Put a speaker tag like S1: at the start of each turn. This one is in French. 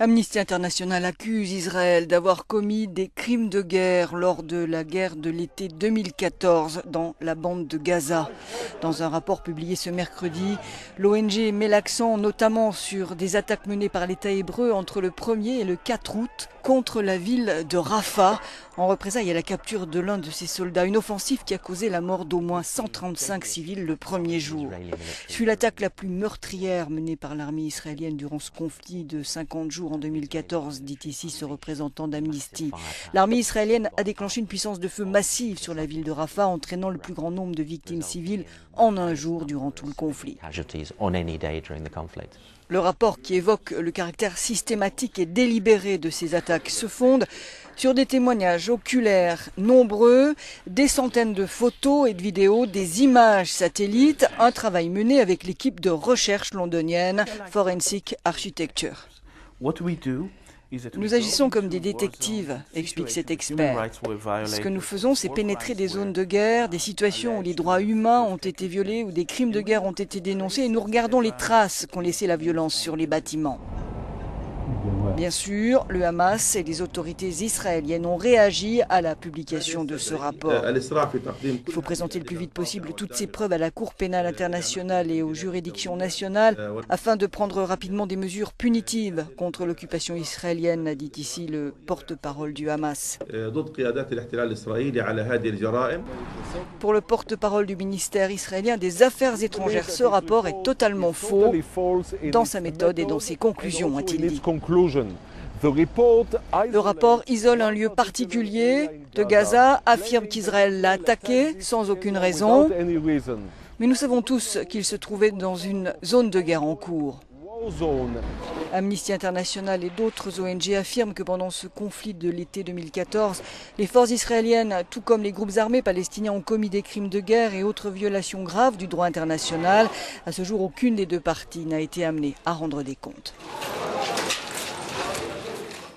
S1: Amnesty International accuse Israël d'avoir commis des crimes de guerre lors de la guerre de l'été 2014 dans la bande de Gaza. Dans un rapport publié ce mercredi, l'ONG met l'accent notamment sur des attaques menées par l'État hébreu entre le 1er et le 4 août contre la ville de Rafah, en représailles à la capture de l'un de ses soldats. Une offensive qui a causé la mort d'au moins 135 civils le premier jour. Ce fut l'attaque la plus meurtrière menée par l'armée israélienne durant ce conflit de 50 jours en 2014, dit ici ce représentant d'Amnesty. L'armée israélienne a déclenché une puissance de feu massive sur la ville de Rafah, entraînant le plus grand nombre de victimes civiles en un jour durant tout le conflit. Le rapport qui évoque le caractère systématique et délibéré de ces attaques se fonde sur des témoignages oculaires nombreux, des centaines de photos et de vidéos, des images satellites, un travail mené avec l'équipe de recherche londonienne Forensic Architecture. Nous agissons comme des détectives, explique cet expert. Ce que nous faisons, c'est pénétrer des zones de guerre, des situations où les droits humains ont été violés, où des crimes de guerre ont été dénoncés, et nous regardons les traces qu'ont laissées la violence sur les bâtiments. Bien sûr, le Hamas et les autorités israéliennes ont réagi à la publication de ce rapport. Il faut présenter le plus vite possible toutes ces preuves à la Cour pénale internationale et aux juridictions nationales afin de prendre rapidement des mesures punitives contre l'occupation israélienne, a dit ici le porte-parole du Hamas. Pour le porte-parole du ministère israélien des Affaires étrangères, ce rapport est totalement faux dans sa méthode et dans ses conclusions, a-t-il dit. Le rapport isole un lieu particulier de Gaza, affirme qu'Israël l'a attaqué sans aucune raison, mais nous savons tous qu'il se trouvait dans une zone de guerre en cours. Amnesty International et d'autres ONG affirment que pendant ce conflit de l'été 2014, les forces israéliennes, tout comme les groupes armés palestiniens, ont commis des crimes de guerre et autres violations graves du droit international. À ce jour, aucune des deux parties n'a été amenée à rendre des comptes.